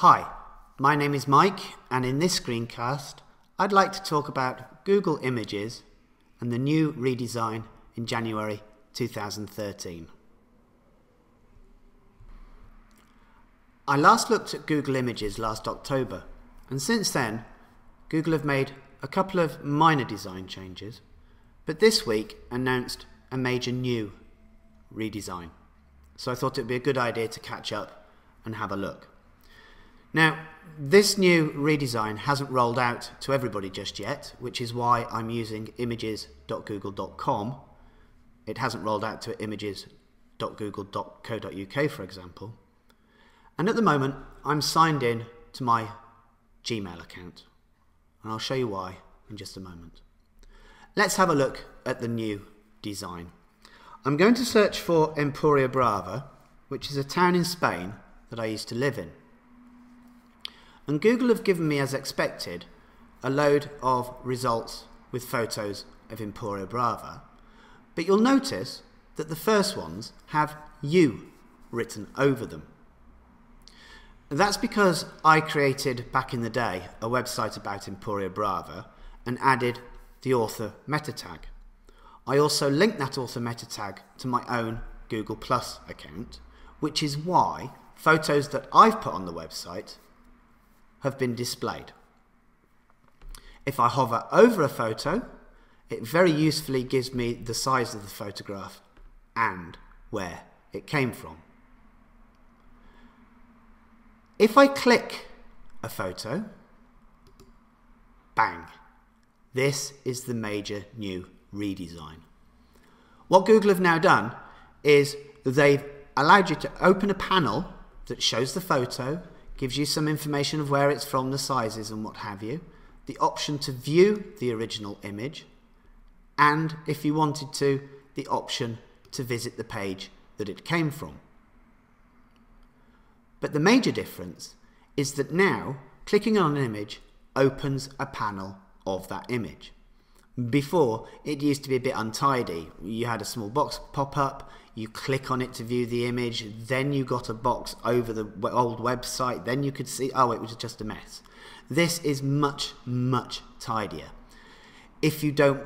Hi, my name is Mike, and in this screencast I'd like to talk about Google Images and the new redesign in January 2013. I last looked at Google Images last October, and since then Google have made a couple of minor design changes, but this week announced a major new redesign. So I thought it would be a good idea to catch up and have a look. Now, this new redesign hasn't rolled out to everybody just yet, which is why I'm using images.google.com. It hasn't rolled out to images.google.co.uk, for example. And at the moment, I'm signed in to my Gmail account. And I'll show you why in just a moment. Let's have a look at the new design. I'm going to search for Empuriabrava, Brava, which is a town in Spain that I used to live in. And Google have given me, as expected, a load of results with photos of Empuriabrava, Brava, but you'll notice that the first ones have "you" written over them. That's because I created, back in the day, a website about Empuriabrava Brava and added the author meta tag. I also linked that author meta tag to my own Google Plus account, which is why photos that I've put on the website have been displayed. If I hover over a photo, it very usefully gives me the size of the photograph and where it came from. If I click a photo, bang, this is the major new redesign. What Google have now done is they've allowed you to open a panel that shows the photo, gives you some information of where it's from, the sizes and what have you, the option to view the original image, and if you wanted to, the option to visit the page that it came from. But the major difference is that now clicking on an image opens a panel of that image. Before, it used to be a bit untidy. You had a small box pop up, you click on it to view the image, then you got a box over the old website, then you could see, oh, it was just a mess. This is much, much tidier. If you don't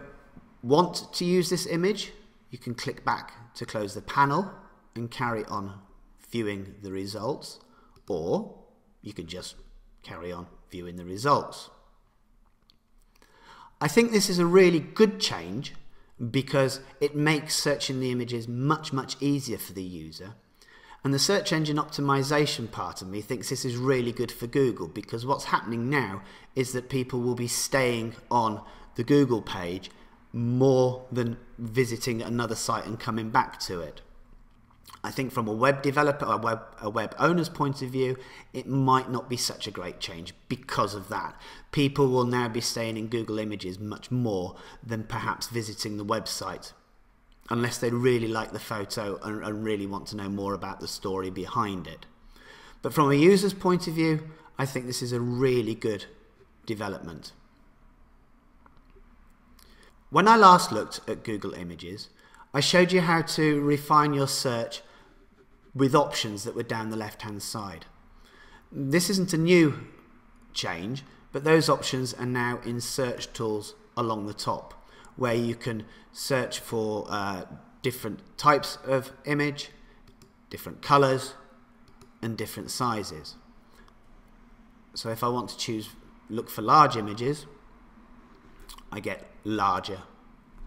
want to use this image, you can click back to close the panel and carry on viewing the results, or you can just carry on viewing the results. I think this is a really good change because it makes searching the images much, much easier for the user. And the search engine optimization part of me thinks this is really good for Google, because what's happening now is that people will be staying on the Google page more than visiting another site and coming back to it. I think from a web developer or a web owner's point of view, it might not be such a great change because of that. People will now be staying in Google Images much more than perhaps visiting the website, unless they really like the photo and really want to know more about the story behind it. But from a user's point of view, I think this is a really good development. When I last looked at Google Images, I showed you how to refine your search with options that were down the left-hand side. This isn't a new change, but those options are now in search tools along the top, where you can search for different types of image, different colors, and different sizes. So if I want to look for large images, I get larger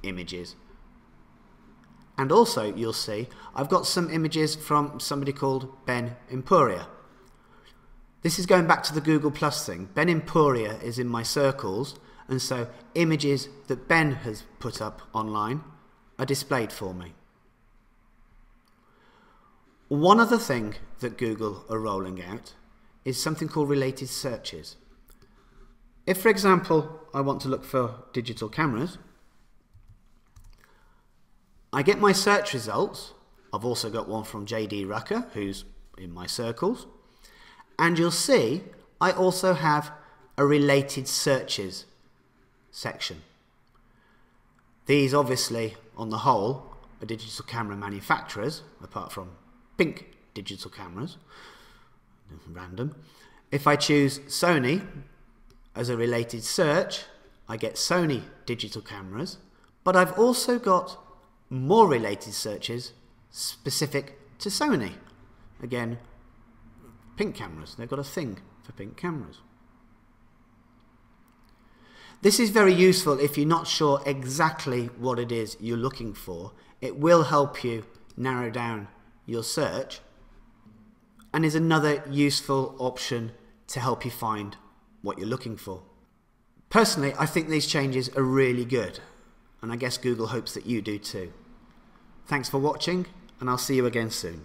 images. And also, you'll see, I've got some images from somebody called Ben Empuria. This is going back to the Google Plus thing. Ben Empuria is in my circles, and so images that Ben has put up online are displayed for me. One other thing that Google are rolling out is something called related searches. If, for example, I want to look for digital cameras, I get my search results. I've also got one from JD Rucker, who's in my circles. And you'll see I also have a related searches section. These obviously, on the whole, are digital camera manufacturers, apart from Pink digital cameras, random. If I choose Sony as a related search, I get Sony digital cameras, but I've also got more related searches specific to Sony. Again, pink cameras. They've got a thing for pink cameras. This is very useful if you're not sure exactly what it is you're looking for. It will help you narrow down your search and is another useful option to help you find what you're looking for. Personally, I think these changes are really good, and I guess Google hopes that you do too. Thanks for watching, and I'll see you again soon.